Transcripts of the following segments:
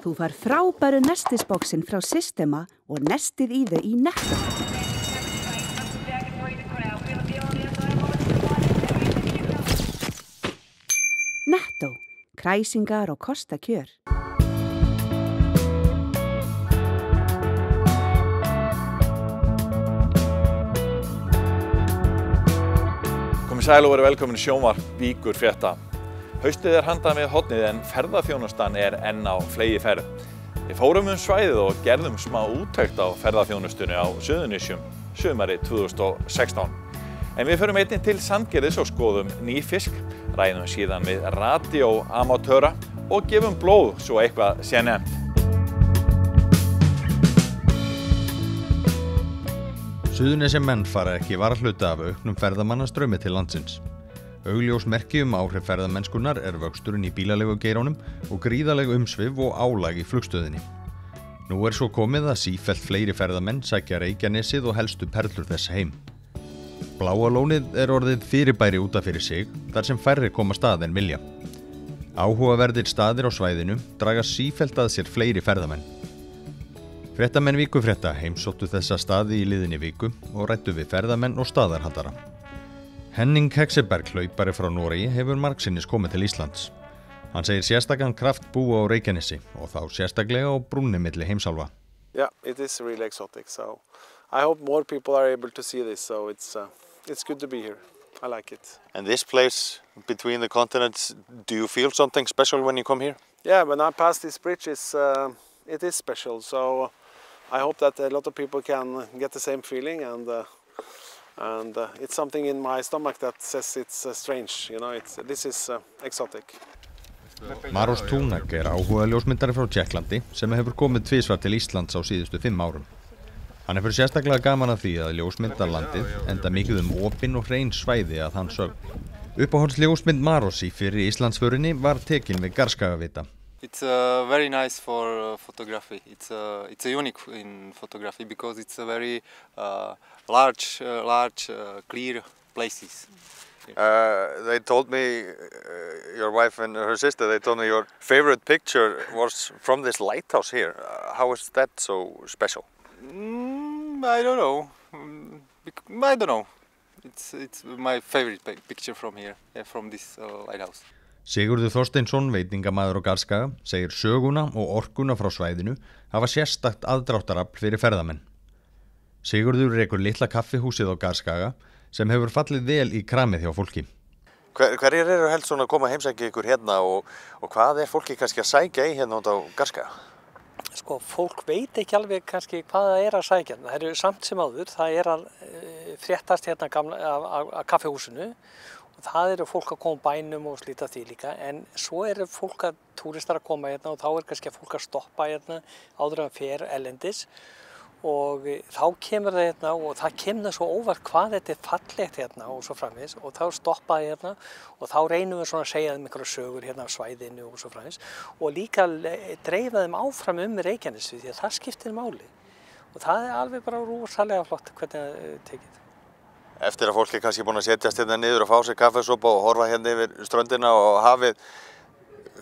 Þú fær frábæru nestisboxin frá Systema og nestið í þau í Netto. Netto, kræsingar og kostakjör. Komið sæl og verið velkomin í sjónvarp Víkur frétta. Haustið handað við hornið en ferðaþjónustan enn á fleygiferð. Við fórum svæðið og gerðum smá úttekt á ferðaþjónustunni á Suðurnesjum sumarið 2016. En við förum einnig til Sandgerðis og skoðum ný fisk, ræðum síðan við radioamatöra og gefum blóð svo eitthvað sé nefnt. Suðurnesjamenn fara ekki varhluta af auknum ferðamannastraumi til landsins. Augljós merki áhrif ferðamennskunnar vöxturinn í bílaleigugeiranum og gríðaleg umsvif og álag í flugstöðinni. Nú svo komið að sífellt fleiri ferðamenn sækja Reykjanesið og helstu perlur þess heim. Bláa lónið orðið fyrirbæri út af fyrir sig, þar sem færri koma stað en vilja. Áhugaverðir staðir á svæðinu draga sífellt að sér fleiri ferðamenn. Fréttamenn Víkufrétta heimsóttu þessa staði í liðinni viku og ræddu við ferðamenn og staðarhaldara. Henning Hekseberg, hlaupari frá Noregi, hefur margsinnis komið til Íslands. Hann segir sérstakan kraft búa á Reykjanesi og þá sérstaklega á brúnni milli heimsálfa. Yeah, it is really exotic, so I hope more people are able to see this, so it's good to be here. I like it. And this place between the continents, do you feel something special when you come here? Yeah, when I pass this bridge, it is special, so I hope that a lot of people can get the same feeling and it's something in my stomach that says it's strange, you know, this is exotic. Maros Tunak áhuga ljósmyndari frá Tékklandi sem hefur komið tvisvar til Íslands á síðustu 5 árum. Hann hefur sérstaklega gaman af því að ljósmynda landið enda mikið opin og hrein svæði að hans sögn. Uppáhalds ljósmynd Maros í fyrri Íslandsförinni var tekin við Garðskagavita. It's very nice for photography. It's unique in photography because it's a very large, clear places. They told me, your wife and her sister, they told me your favorite picture was from this lighthouse here. How is that so special? I don't know. I don't know. It's my favorite picture from here, from this lighthouse. Sigurður Þorsteinsson, veitingamaður á Garðskaga, segir söguna og orkuna frá svæðinu hafa sérstakt aðdráttarafl fyrir ferðamenn. Sigurður rekur litla kaffihúsið á Garðskaga sem hefur fallið vel í kramið hjá fólki. Hverjir helst svona að koma að heimsækja ykkur hérna og hvað fólki kannski að sækja í hérna út á Garðskaga? Sko, fólk veit ekki alveg kannski hvað það að sækja. Það samt sem áður, það að fréttast hérna af kaffihúsinu. Það fólk að koma bænum og slíta því líka, en svo fólk túristar að koma hérna og þá kannski fólk að stoppa hérna áður en fer erlendis og þá kemur það hérna og það kemur svo óvart hvað þetta fallegt hérna og svo framvegis og þá stoppa það hérna og þá reynum við svona að segja þeim einhverja sögur hérna af svæðinu og svo framvegis og líka dreifa þeim áfram Reykjanesi því að það skiptir máli og það alveg bara rosalega flott hvernig það tekið. Eftir að fólk kannski búin að setjast hérna niður og fá sér kaffesopa og horfa hérna yfir ströndina og hafið,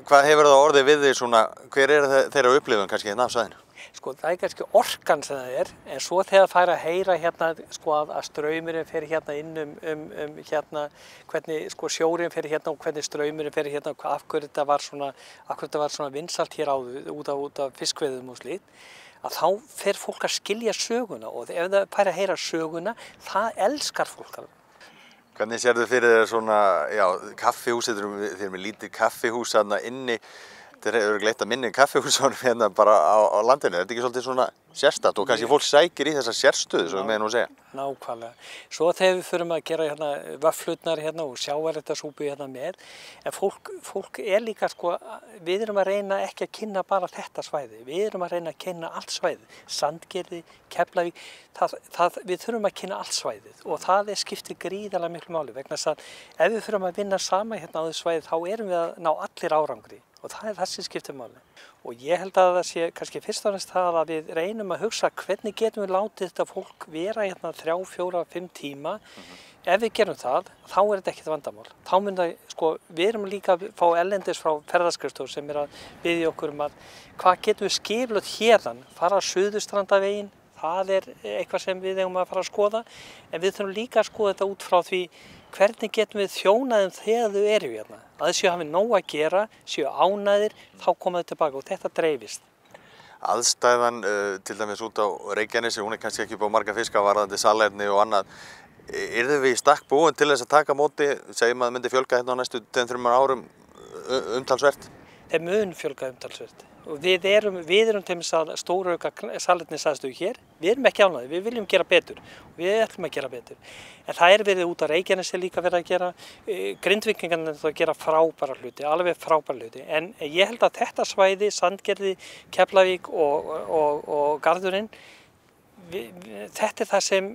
hvað hefur það orðið við því svona, hver þeirra upplifun kannski hérna af svæðinu? Sko, það kannski orkan sem það en svo þegar fær að heyra hérna, sko, að straumurinn fer hérna inn hérna, hvernig sko, sjórinn fer hérna og hvernig straumurinn fer hérna og af hverju þetta var svona vinsælt hér út af fiskveiðum og slíkt. Að þá fer fólk að skilja söguna og ef það fær að heyra söguna, það elskar fólk alveg. Hvernig sérðu fyrir þér svona, já, kaffihúsið, þeir með lítið kaffihús þarna inni, þetta örugglega minni kaffihúsunum hérna bara á landinu, þetta ekki svolítið svona sérstakt og kannski fólk sækir í þessa sérstöðu, svo með nú að segja. Nákvæmlega. Svo þegar við förum að gera hérna vöfflurnar hérna og sjávarréttasúpu hérna með, en fólk líka sko, við erum að reyna ekki að kynna bara þetta svæði, við erum að reyna að kynna allt svæði, Sandgerði, Keflavík, við þurfum að kynna allt svæðið og það skiptir gríðarlega miklu máli vegna þess að ef við þurfum að vinna saman hérna á þessu svæði þá erum við að ná allir árangri og það það sem skiptir máli. Og ég held að það sé kannski fyrst og fremst það að við reynum að hugsa hvernig getum við látið þetta fólk vera hérna 3, 4, 5 tíma ef við gerum það, þá þetta ekkert vandamál. Þá mun það, sko, við erum líka að fá erlendis frá ferðaskrifstofur sem að biðja okkur að hvað getum við skipulagt hérðan, fara Suðurstrandaveginn, það eitthvað sem við eigum að fara að skoða, en við þurfum líka að skoða þetta út frá því hvernig getum við þjónaðum þegar þau eru hérna. Að þau séu hafi nóg að gera, séu ánægðir, þá koma þau tilbaka og þetta dreifist. Aðstæðan til dæmis út á Reykjanesi, hún kannski ekki upp á marga fiska varðandi salerni og annað. Yrðum við í stakk búin til þess að taka móti, segjum að það myndi fjölga hérna á næstu 2-3 árum umtalsvert? Þeir mun fjölga umtalsvert. Og við erum til þess að stórauka salernisaðstöðu hér. Við erum ekki ánægðir, við viljum gera betur og við ætlum að gera betur. En það verið út á Reykjanesi líka verið að gera, Grindvíkingarnir að gera frábæra hluti, alveg frábæra hluti. En ég held að þetta svæði, Sandgerði, Keflavík og Garðurinn, þetta það sem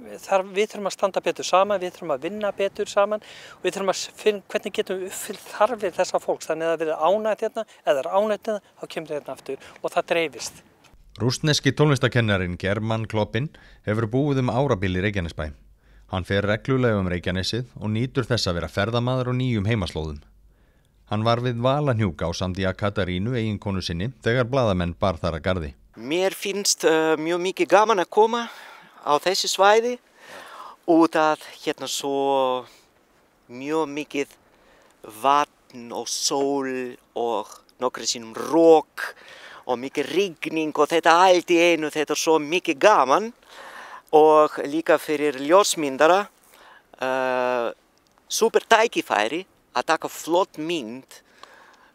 við þurfum að standa betur saman, við þurfum að vinna betur saman og við þurfum að finna hvernig getum við uppfyllt þarfir þessa fólks. Þannig að við erum ánægt hérna, eða er ánægt hérna, þá kemur þetta aftur og það dreifist. Rússneski tónlistarkennarinn German Kloppin hefur búið árabil í Reykjanesbæ. Hann fer reglulega Reykjanesið og nýtur þess að vera ferðamaður á nýjum heimaslóðum. Hann var við Valahnjúk ásamt Katarínu, eiginkonu sinni, þegar blaðamenn bar þar að garði. Mér finnst mjög mikið gaman að koma á þessi svæði út að hérna svo mjög mikið vatn og sól og nokkru sinnum rok og mikið rigning og þetta allt í einu, þetta svo mikið gaman og líka fyrir ljósmyndara super tækifæri að taka flott mynd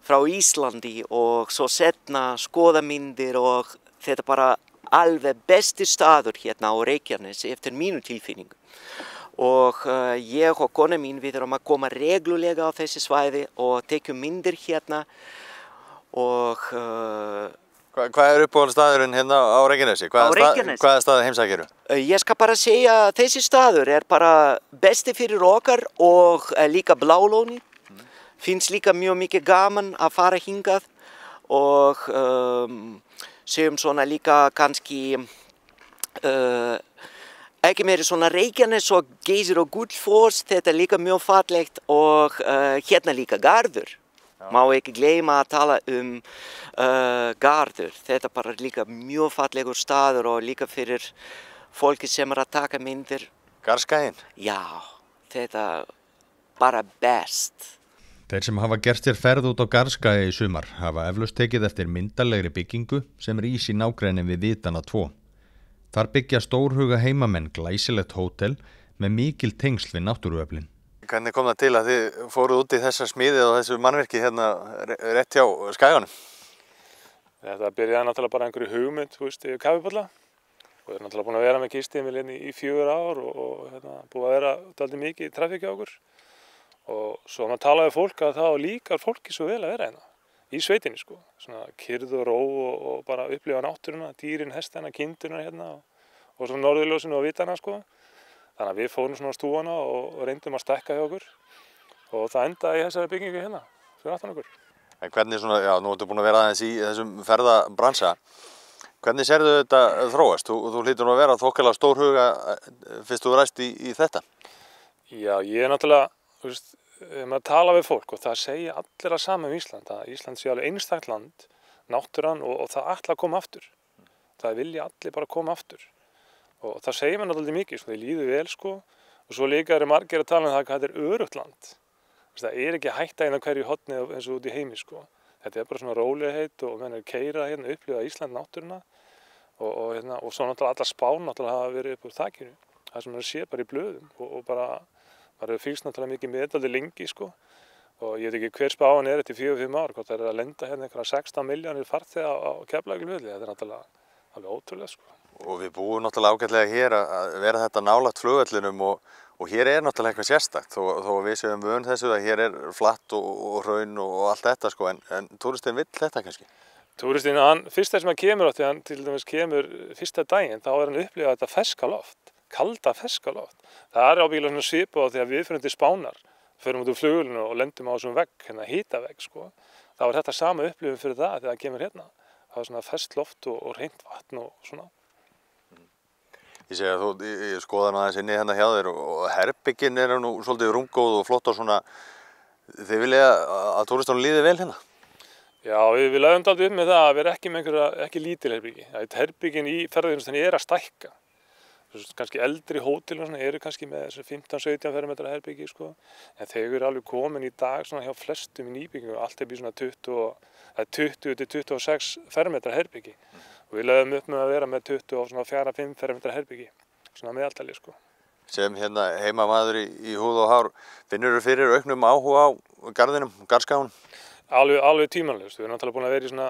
frá Íslandi og svo setna skoða myndir og þetta bara alveg besti staður hérna á Reykjanesi eftir mínu tilfinningu. Og ég og kona mín við erum að koma reglulega á þessi svæði og tekjum myndir hérna og... Hvað uppáhaldsstaðurinn hérna á Reykjanesi? Hvaða staði heimsækirðu? Ég skal bara segja að þessi staður bara besti fyrir okkar og líka Blálóni. Finnst líka mjög mikið gaman að fara hingað og segjum svona líka kannski ekki meiri svona Reykjanes og Geysir og Gullfoss, þetta líka mjög fallegt og hérna líka Garður. Má ekki gleyma að tala Garður, þetta bara líka mjög fallegur staður og líka fyrir fólki sem að taka myndir. Garðskaginn? Já, þetta bara best. Þeir sem hafa gert sér ferð út á Garðskaga í sumar hafa eflaust tekið eftir myndarlegri byggingu sem rís í nágrenni við Vitana 2. Þar byggja stórhuga heimamenn glæsilegt hótel með mikil tengsl við náttúruöflin. Hvernig kom það til að þið fóruð út í þessa smíði og þessu mannvirki hérna rétt hjá Skaganum? Þetta byrjaði náttúrulega bara einhverju hugmynd, yfir kaffibolla. Og við erum náttúrulega búin að vera með gistíðin í 4 ár og búið að vera dálítið mikið í trafík hjá okkur. Og svo maður talaði fólk að það líkar fólki svo vel að vera hérna, í sveitinni sko. Svona kyrrð og ró og bara upplifa náttúruna, dýrin, hestana, kindurna hérna og svona norðurljósinu og vitana sko. Þannig að við fórum svona á stúana og reyndum að stækka hjá okkur og það endaði í þessari byggingu hérna, fyrir aftan okkur. En hvernig svona, já, nú ertu búin að vera aðeins í þessum ferðabransa. Hvernig sérðu þetta þróast? Þú hlýtur nú að vera þokkalega stórhuga fyrst þú ræst í þetta? Já, ég náttúrulega, maður tala við fólk og það segja allir að sama Ísland, að Ísland sé alveg einstakt land, náttúran og það ætla að koma aftur. Það vilja allir bara koma aftur. Og það segir mér náttúrulega mikið, þeir líður vel sko, og svo líka eru margir að tala um það að þetta er öruggt land. Það ekki hætta hérna hverju horni eins og út í heimi sko. Þetta bara svona rólegheit og menn keyra hérna upplifa Ísland náttúruna og svo náttúrulega alla spán náttúrulega hafa verið upp úr þakinu. Það sem sé bara í blöðum og bara það hefur fylgst náttúrulega mikið með þetta lengi sko. Og ég veit ekki hver spáin eftir 4-5 ár, hvort það að lenda hérna einhverja 16 milljónir farþega á Keflavíkurflugvelli. Þetta náttúrulega alveg ótrúlega sko. Og við búum náttúrulega ágætlega hér að vera þetta nálægt flugvellinum og hér náttúrulega eitthvað sérstakt þó við séum vön þessu að hér flatt og hraun og allt þetta sko, en túristinn vill þetta kannski? Túristinn, fyrst þess að hann kemur átti, hann til dæmis kemur fyrsta daginn, þá hann upplifað þetta ferska loft, kalda ferska loft. Það ábyggilega svona svipað á því að við fyrir til Spánar, förum út úr flugvélinu og lendum á þessum vegg, hitavegg sko. Þá þetta sama upplifun fyrir það þegar það kemur hérna. Það svona ferskt loft og hreint vatn og svona. Ég segi að ég skoða aðeins inni hérna hjá þér og herbyggin nú svolítið rúmgóð og flott og svona. Þið vilja að túristunum líði vel hérna? Já, við lögum dálítið upp með það að vera ekki með ekki lítil herbyggi. Herbyggin í ferðaþjónustunni að stækka. Kannski eldri hótelum eru kannski með þessu 15-17 fermetra herbyggi sko. En þau eru alveg komin í dag svona hjá flestum í nýbyggingu. Allt býr svona 20-26 fermetra herbyggi. Og við lögum upp með að vera með 24-5 fermetra herbyggi. Svona meðaltali sko. Sem hérna heimamaður í húð og hár, finnur þú fyrir auknum áhuga á garðinum, garðskafunum? Alveg tímanlegust. Við erum náttúrulega búin að vera í svona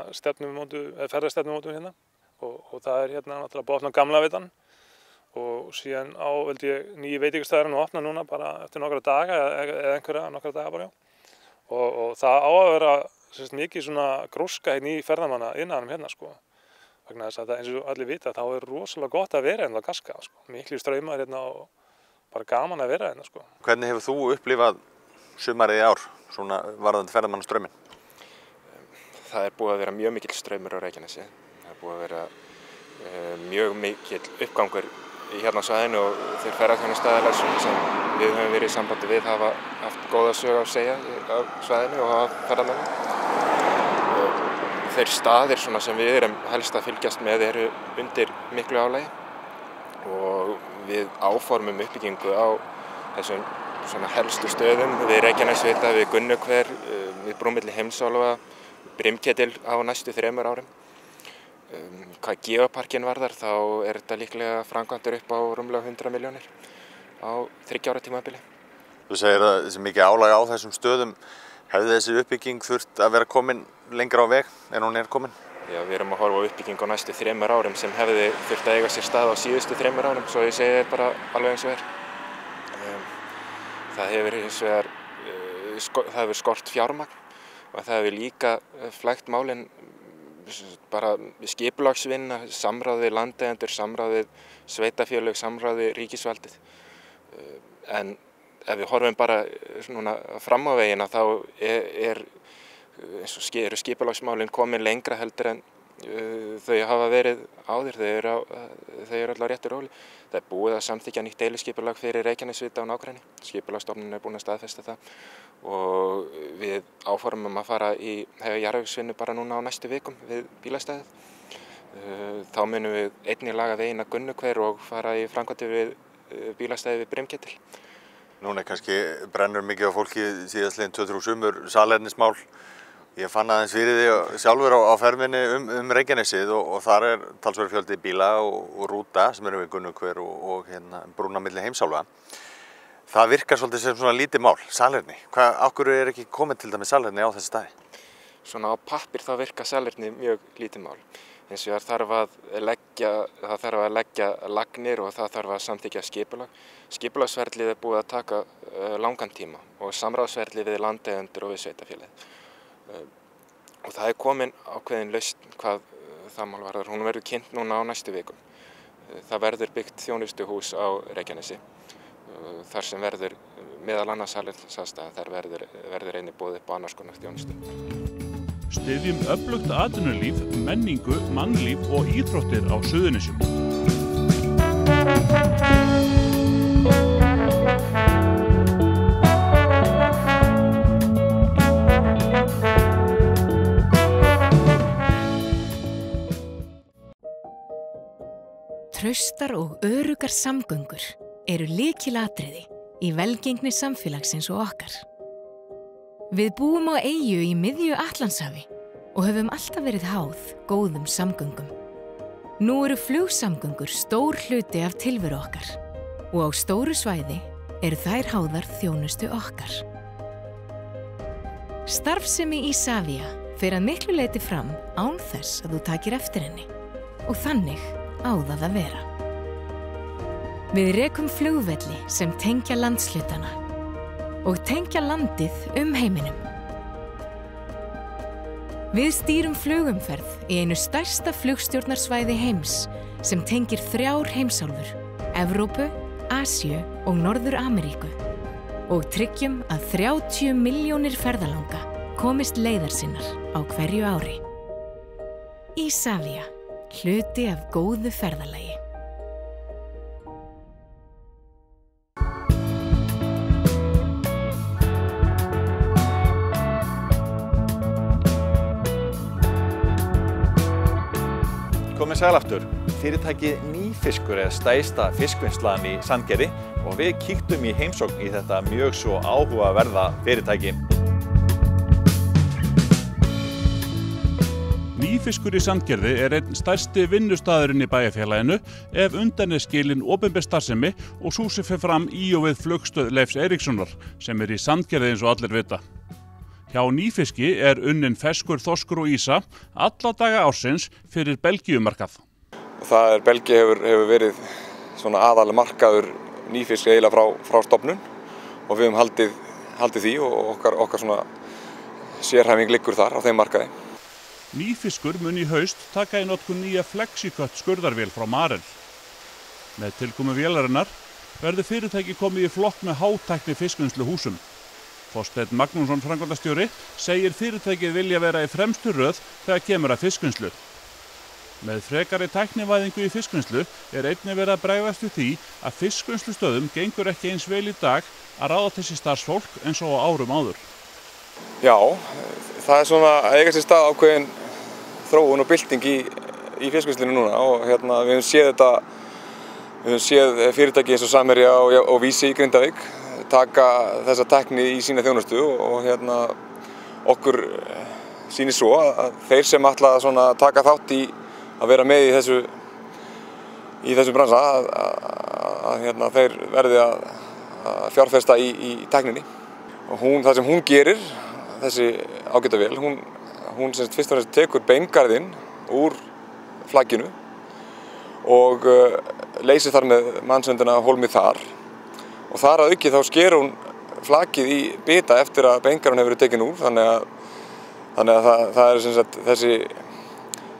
ferðastefnumótum hérna. Og það hérna náttúrulega búin að opna gamla vitan. Og síðan veldi ég nýju veitingastæðurinn að opna núna bara eftir nokkra daga eða nokkra daga bara, já. Og það á að vera mikið svona gróska hérna í ferðamanna innanum hérna sko. Vegna þess að eins og allir vita þá rosalega gott að vera hérna á Garðskaga sko. Miklir straumar hérna og bara gaman að vera hérna sko. Hvernig hefur þú upplifað sumarið í ár, svona varðandi ferðamannastrauminn? Það búið að vera mjög mikill straumur á Reykjanesi. Það búið að vera mjög mikill uppgangur í hérna á svæðinu og þeir ferðaþjónustaðilar sem við höfum verið í sambandi við hafa haft góða sögu að segja á svæðinu og hafa ferðamenn. Þeir staðir sem við erum helst að fylgjast með eru undir miklu álagi og við áformum uppbyggingu á þessum svona helstu stöðum við Reykjanesvita, við Gunnukver, við brúmilli Heimsálfa, Brimketil á næstu 3 árum. Hvað geoparkinn varðar þá þetta líklega framkvæmdur upp á rúmlega 100 milljónir á 3 ára tímabili. Þú segir að þessi mikið álag á þessum stöðum, hefði þessi uppbygging þurft að vera komin lengra á veg en hún komin? Já, við erum að horfa á uppbygging á næstu 3 árum sem hefði þurft að eiga sér stað á síðustu 3 árum, svo ég segi bara alveg eins og Það hefur hins vegar, það hefur skort fjármagn og það hefur líka flækt málin bara skipulagsvinna, samráði landeigendur, samráði sveitafélög, samráði ríkisvaldið. En ef við horfum bara núna fram á vegina þá eru skipulagsmálin komin lengra heldur en þau hafa verið áður, þau eru allar réttur róli. Það er búið að samþykkja nýtt deiliskipulag fyrir Reykjanesvita og nágrenni. Skipulagsstofnunin er búin að staðfesta það og við áformum að fara í jarðvegsvinnu bara núna á næstu vikum við bílastæðið. Þá munum við einnig laga veginn að Gunnukver og fara í framkvæmdir við bílastæðið við Brimketil. Núna kannski brennur mikið á fólki síðastliðin 2-3 sumur salernismál. Ég fann aðeins fyrir því sjálfur á ferminni Reykjanesið og þar talsverður fjöldi bíla og rúta sem eru við Gunnukver og brúna milli Heimsálfa. Það virkar svolítið sem svona lítið mál, salerni. Af hverju ekki komið til dæmis salerni á þessi staði? Svona á pappír þá virkar salerni mjög lítið mál. Hins vegar þarf að leggja lagnir og það þarf að samþykkja skipulag. Skipulagsferlið búið að taka langan tíma og samráðsferlið við landeigendur og við sveitafélagið. Og það komin ákveðin lausn hvað það mál varðar. Hún verður kynnt núna á næstu vikum. Það verður byggt þjónustuhús á Reykjanesi. Þar sem verður meðal annars salernisaðstaða, þar verður einnig boðið upp á annars konar þjónustu. Styðjum öflugt atvinnulíf, menningu, mannlíf og íþróttir á Suðurnesjum. Traustar og öruggar samgöngur eru lykilatriði í velgengni samfélagsins og okkar. Við búum á eyju í miðju Atlantshafi og höfum alltaf verið háð góðum samgöngum. Nú eru flugsamgöngur stór hluti af tilveru okkar og á stóru svæði eru þær háðar þjónustu okkar. Starfsemi Isavia fer að miklu leyti fram án þess að þú takir eftir henni og þannig á það að vera. Við rekum flugvelli sem tengja landshlutana og tengja landið heiminum. Við stýrum flugumferð í einu stærsta flugstjórnarsvæði heims sem tengir 3 heimsálfur, Evrópu, Asíu og Norður-Ameríku og tryggjum að 30 milljónir ferðalanga komist leiðar sinnar á hverju ári. Isavia, hluti af góðu ferðalagi. Komið sæl aftur. Fyrirtækið Nýfiskur er stærsta fiskvinnslan í Sandgerði og við kíktum í heimsókn í þetta mjög svo áhugaverða fyrirtæki. Nýfiskur í Sandgerði er einn stærsti vinnustaðurinn í bæjarfélaginu ef undan er skilin opinber starfsemi og sú sem fer fram í og við flugstöð Leifs Eiríkssonar sem er í Sandgerði eins og allir vita. Hjá Nýfiski er unnin ferskur, þorskur og ýsa alla daga ársins fyrir Belgíumarkað. Það er Belgía hefur verið svona aðal markaður Nýfisk eiginlega frá stofnun og við höfum haldið því og okkar svona sérhæfing liggur þar á þeim markaði. Nýfiskur mun í haust taka í notkun nýja Flexicott skurðarvél frá Marel. Með tilkomu vélarinnar verður fyrirtæki komið í flokk með hátækni fiskvinnsluhúsum. Þorsteinn Magnússon framkvæmdastjóri segir fyrirtækið vilja vera í fremstu röð þegar kemur að fiskvinnslu. Með frekari tæknivæðingu í fiskvinnslu er einnig verið að bregðast við því að fiskvinnslustöðum gengur ekki eins vel í dag að ráða til sér starfsfólk eins og á árum áður. Já, það er svona að eiga sér stað ákveðin þróun og bylting í fiskvinnslunni núna og við höfum séð fyrirtæki eins og Samherja og Vísi í Grindavík taka þessa tækni í sína þjónustu og okkur sýnir svo að þeir sem ætla að taka þátt í að vera með í þessu bransa að þeir verði að fjárfesta í tækninni. Og það sem hún gerir, þessi ágæta vél, hún fyrst og fremst tekur beingarðinn úr flagginu og leysir þar með mannsöndina hólmið þar. Og þar að auki þá sker hún flakið í bita eftir að beingarðurinn hefur verið tekin úr, þannig að það er þessi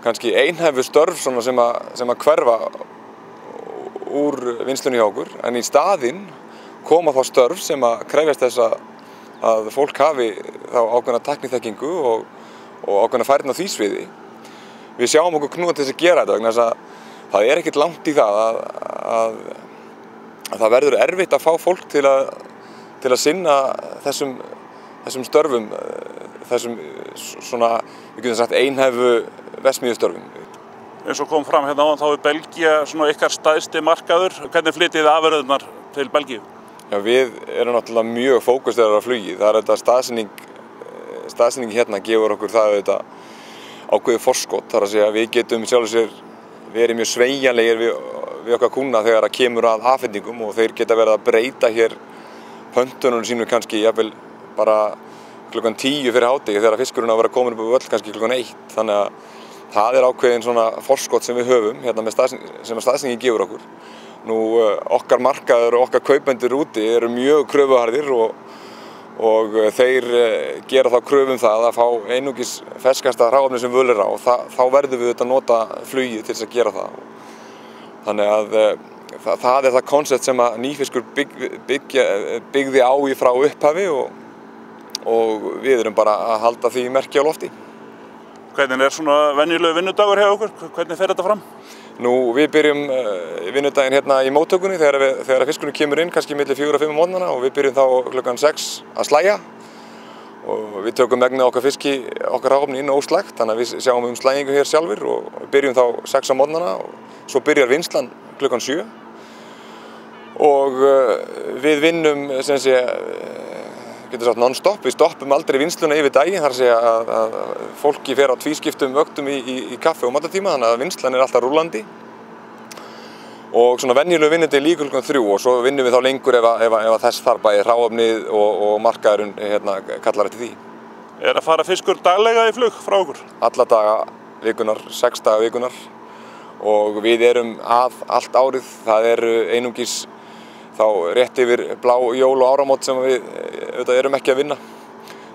kannski einhæfu störf sem að hverfa úr vinnslunni hjá okkur, en í staðinn koma þá störf sem að krefjast þess að fólk hafi þá ákveðna tækniþekkingu og ákveðna færni á því sviði. Við sjáum okkur knúin til þess að gera þetta vegna þess að það er ekkert langt í það að það verður erfitt að fá fólk til að sinna þessum störfum, þessum svona, við getum sagt, einhæfu verksmiðjustörfum. Eins og kom fram hérna áðan, þá er Belgía svona ykkar stærsti markaður. Hvernig flytjið þið afurðirnar til Belgíu? Já, við erum náttúrulega mjög fókusterar á flugi. Það er þetta staðsetning hérna gefur okkur það ákveðið forskot. Það er að segja að við getum sjálfur sér verið mjög sveigjanlegir við okkar kúnna þegar það kemur að afhendingum og þeir geta verið að breyta hér pöntunum sínum kannski jafnvel bara klukkan 10 fyrir hádegi þegar fiskurinn á að vera komin upp á völl kannski klukkan 1. Þannig að það er ákveðin svona forskot sem við höfum hérna sem að staðsetningin gefur okkur. Nú okkar markaður og okkar kaupendur úti eru mjög kröfuharðir og þeir gera þá kröfum það að fá einungis ferskasta hráefni sem völ er á og þá verðum við að nota flugið til þess að gera það. Þannig að það er það konsept sem að Nýfiskur byggði á í frá upphafi og við erum bara að halda því merki á lofti. Hvernig er svona venjulegur vinnudagur hjá okkur? Hvernig fer þetta fram? Nú, við byrjum vinnudaginn hérna í móttökunni þegar fiskurinn kemur inn, kannski milli 4 og 5 mótnana og við byrjum þá klukkan 6 að slægja og við tökum megnið okkar fiski, okkar hráefni inn óslægt, þannig að við sjáum slægingu hér sjálfur og við byrjum þá 6 á mótnana og svo byrjar vinnslan klukkan 7 og við vinnum non-stop, við stoppum aldrei vinnsluna yfir daginn, þar að segja að fólki fer á tvískiptum vöktum í kaffi og matartíma, þannig að vinnslan er alltaf rúllandi og svona venjulegu vinnandi líka klukkan 3 og svo vinnum við þá lengur ef þess þarf bæði hráefnið og markaðurinn kallar eftir því. Er að fara fiskur daglega í flug frá okkur? Alla daga vikunar, 6 daga vikunar og við erum allt árið, það eru einungis þá rétt yfir blá jól og áramót sem við erum ekki að vinna.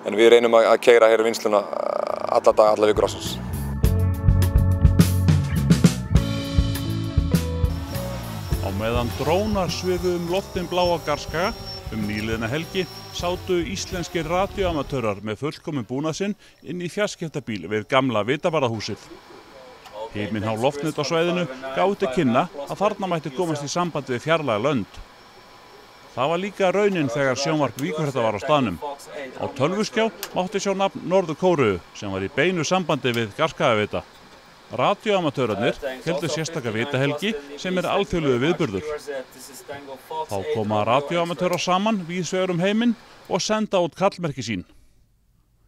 En við reynum að keyra hér vinnsluna alla daga, alla vikur ársins. Á meðan drónar svifu loftin bláa Garðskaga nýliðna helgi sátu íslenskir radioamatörar með fullkominn búnað sinn inn í fjarskiptabíl við gamla Vitavarðahúsið. Himinhá loftnet á svæðinu gáði til kynna að þarna mætti komast í samband við fjarlæga lönd. Það var líka raunin þegar sjónvarp Víkurfrétta var á staðnum. Á tölvuskjá mátti sjá nafn Norður-Kóreu sem var í beinu sambandi við Garðskagavita. Radioamatörarnir héldu sérstaka vitahelgi sem alþjóðlegur viðburður. Þá koma radioamatörar saman víðs vegar heiminn og senda út kallmerki sín.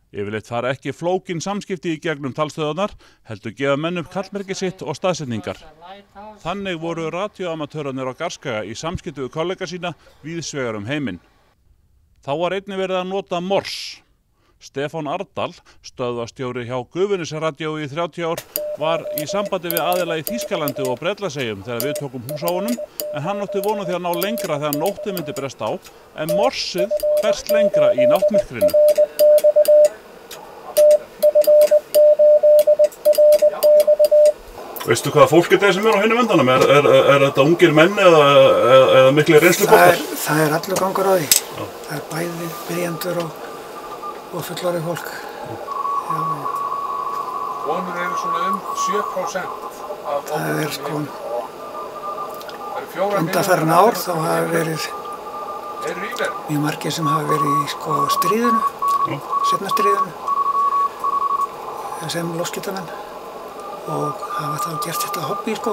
Yfirleitt fara ekki flókin samskipti í gegnum talstöðarnar, heldur gefa menn upp kallmerki sitt og staðsetningar. Þannig voru radioamatörarnir á Garðskaga í samskipti við kollega sína víðs vegar heiminn. Þá var einnig verið að nota Morse. Stefán Ardal, stöðvarstjóri hjá Gufunesradíói í 30 ár, var í sambandi við aðila í Þýskalandi og Bretlandseyjum þegar við tókum hús á honum, en hann átti von á því að ná lengra þegar nóttin myndi bresta á, en morsið berst lengra í náttmyrkrinu. Veistu hvaða fólk þetta sem á hinum endanum? Er þetta ungir menn eða miklir reynsluboltar? Það er allur gangur á því. Það er bæði byrjendur og fullorðið fólk. Konur eru svona 7% af það er sko undanfarin ár þá hafa verið mjög margir sem hafa verið í sko stríðinu, seinna stríðinu sem loftskeytamenn og hafa þá gert þetta hobby sko.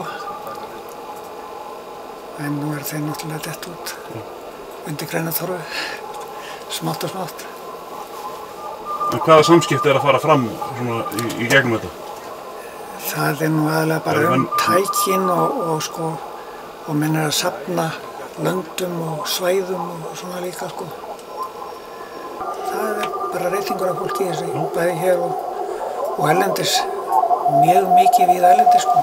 En nú þeir náttúrulega dett út undir grænatorfu, smátt og smátt. En hvaða samskipti að fara fram svona í gegnum þetta? Það nú aðalega bara tækin og menn að safna löndum og svæðum og svona líka sko. Það bara reytingur af fólki í þessu, bæði hér og erlendis, mjög mikið við erlendis sko.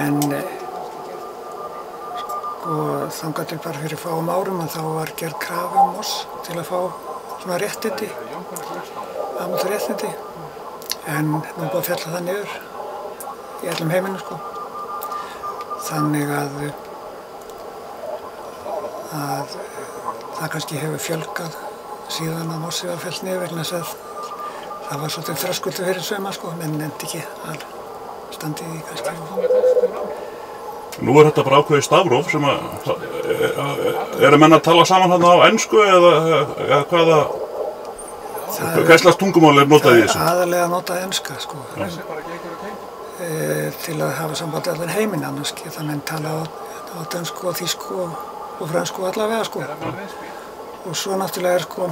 En sko þangað til bara fyrir fáum árum að þá var gerð krafa oss til að fá svona réttindi, amatörréttindi, en nú búið að fjalla það niður í öllum heiminum sko. Þannig að það kannski hefur fjölgað síðan að morsið var fellt niður vegna þess að það var svolítið þröskuldur fyrir suma sko, menn nefndi ekki að standi því kannski. Nú þetta bara ákveðið stafróf sem eru menn að tala saman hérna á ensku eða hvaða slags tungumál notað í þessu? Það aðalega notað enska sko, til að hafa samband allan heiminn, annars geta menn tala á dönsku og þýsku og fransku allavega sko. Og svo náttúrulega sko,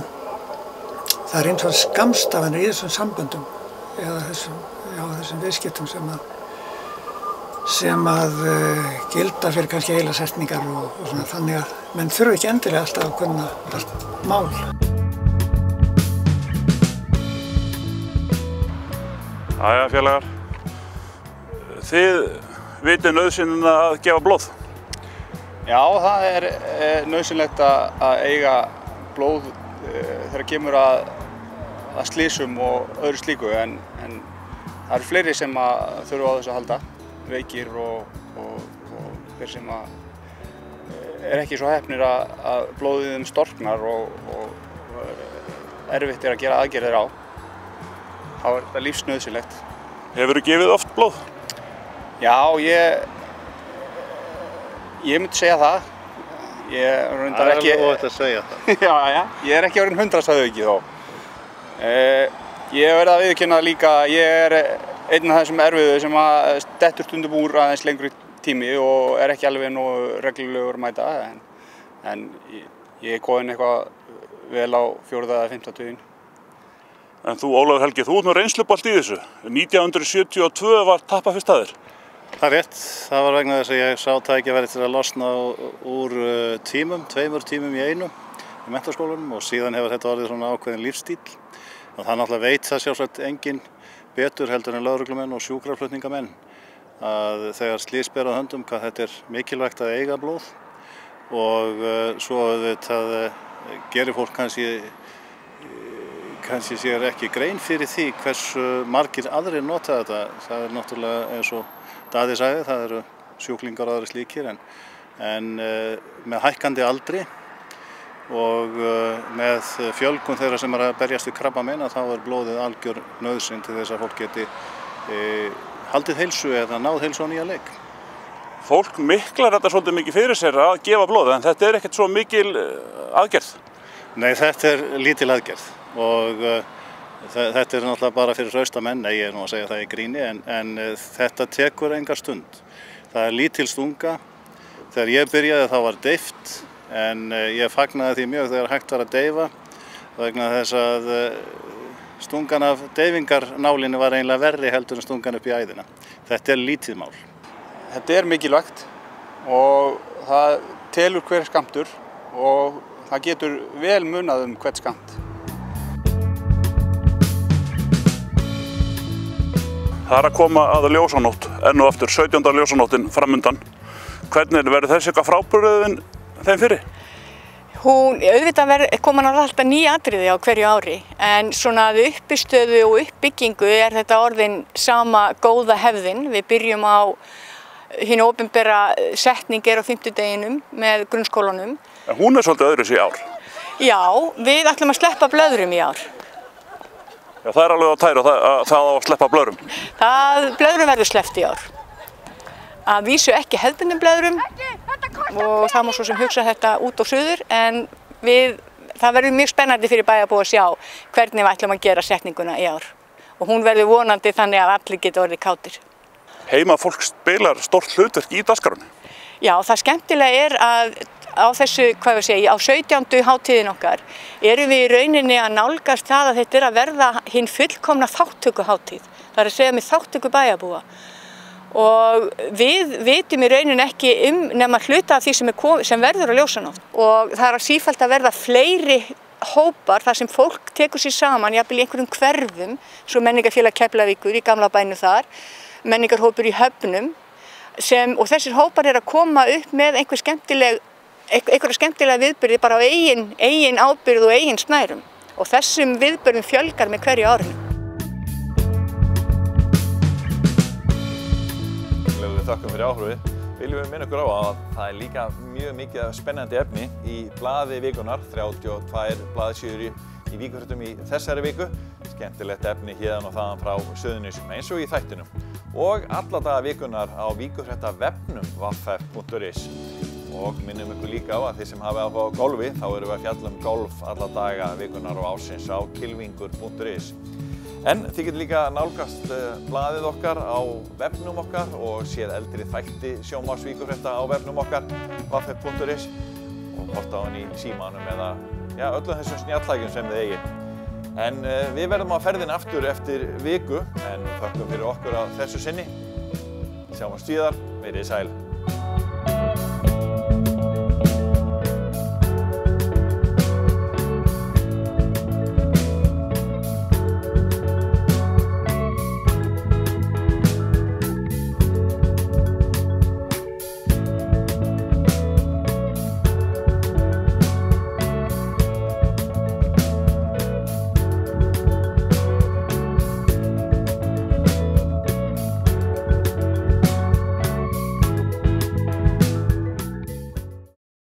það er eins og skammstafanir í þessum samböndum eða þessum viðskiptum sem að gilda fyrir kannski heila setningar og svona, þannig að menn þurfa ekki endilega alltaf að kunna allt mál. Jæja, félagar, þið vitið nauðsynina að gefa blóð? Já, það er nauðsynlegt að eiga blóð þegar kemur að slysum og öðru slíku, en það eru fleiri sem þurfa á þessu að halda, veikir og þeir sem ekki svo heppnir að blóðið þeim storknar og erfitt að gera aðgerðir á. Þá er þetta lífsnauðsynlegt. Hefurðu gefið oft blóð? Já, ég myndi segja það. Ég reyndar ekki... Það er óhætt að segja það. Já, ég er ekki orðinn 100 sagði þó. Ég verð að viðurkenna líka, ég einn af þessum erfiðu sem dettur stundum úr aðeins lengri tími og ekki alveg nógu reglulegur að mæta, en ég er góðinn eitthvað vel á 4. eða 5. tuginn. En þú, Ólafur Helgi, þú ert með reynslubolt í þessu. 1972 var tappa fyrst að þér. Það er rétt. Það var vegna þess að ég sá tækifæri til að losna úr tímum, 2 tímum í einu í menntaskólanum og síðan hefur þetta orðið svona ákveðin lífsstíl. Og það náttúrulega veit það sjálfsagt enginn betur heldur en lögreglumenn og sjúkraflutningamenn að þegar slys ber á höndum hvað þetta er mikilvægt að eiga blóð og svo auðvitað gerir fólk kannski sér ekki grein fyrir því hversu margir aðrir nota þetta. Það er náttúrulega eins og Daði sagði, það eru sjúklingar og aðrir slíkir en með hækkandi aldri og með fjölgun þeirra sem að berjast við krabbamein þá er blóðið algjör nauðsyn til þess að fólk geti haldið heilsu eða náð heilsu á nýja leik. Fólk miklar þetta svolítið mikið fyrir sér að gefa blóð en þetta er ekkert svo mikil aðgerð? Nei, þetta er lítil aðgerð og Þetta náttúrulega bara fyrir hraustamenn, ég nú að segja það í gríni, en þetta tekur enga stund. Það lítil stunga. Þegar ég byrjaði þá var deyft, en ég fagnaði því mjög þegar hægt var að deyfa vegna þess að stungan af deyfingarnálinni var eiginlega verri heldur en stungan upp í æðina. Þetta lítið mál. Þetta mikilvægt og það telur hver skammtur og það getur vel munað hvert skammt. Það að koma að ljósanótt, enn og aftur, 17. ljósanóttin framundan. Hvernig verður þessi eitthvað frábrugðin þeim fyrir? Auðvitað koma alltaf ný atriði á hverju ári, en svona að uppistöðu og uppbyggingu þetta orðin sama góða hefðin. Við byrjum á hinu opinbera setning á fimmtudeginum með grunnskólanum. En hún svolítið öðruvísi í ár? Já, við ætlum að sleppa blöðrum í ár. Já, það alveg á tæru að það á að sleppa blöðrum? Blöðrum verður sleppt í ár. Að vísu ekki hefðbundnum blöðrum og það má svo sem hugsa þetta út og suður, en það verður mjög spennandi fyrir bæjarbúa að sjá hvernig við ætlum að gera setninguna í ár. Og hún verður vonandi þannig að allir geta orðið kátir. Heima fólk spilar stórt hlutverk í dagskránni? Já, það skemmtilega að á þessu, á 17. hátíðin okkar erum við í rauninni að nálgast það að þetta að verða hinn fullkomna þátttökuhátíð. Það að segja með þátttöku bæjarbúa. Og við vitum í rauninni ekki nema hluta af því sem verður á ljósanótt. Og það að sífellt að verða fleiri hópar þar sem fólk tekur sér saman, jafnvel í einhverjum hverfum, svo menningarfélag Keflavíkur í gamla bænum þar, menningarhópur í Höfnum, og þessir hópar að koma upp með einhverja skemmtilega viðburði bara á eigin ábyrgð og eigin snærum. Og þessum viðburðum fjölgar með hverju árinu. Við þökkum fyrir áhrifið. Viljum við minna ykkur á að það líka mjög mikið spennandi efni í blaði vikunar, 32 blaðsíður í Víkurfréttum í þessari viku. Skemmtilegt efni héðan og þaðan frá Suðurnesjum eins og í þættinum. Og alla daga vikunar á Víkurfréttavefnum www.vff.is. Og minnum ykkur líka á að þið sem hafi áhuga á golfi, þá erum við að fjalla golf alla daga vikunar og ársins á kilvingur.is. En þið getur líka nálgast blaðið okkar á vefnum okkar og séð eldri þætti sjónvarps Víkurfrétta á vefnum okkar www.vff.is og horft á hann í símanum eða öllum þessum snjalltækjum sem þið eigið. En við verðum á ferðinni aftur eftir viku, en þökkum fyrir okkur á þessu sinni. Sjáumst síðar, verið sæl.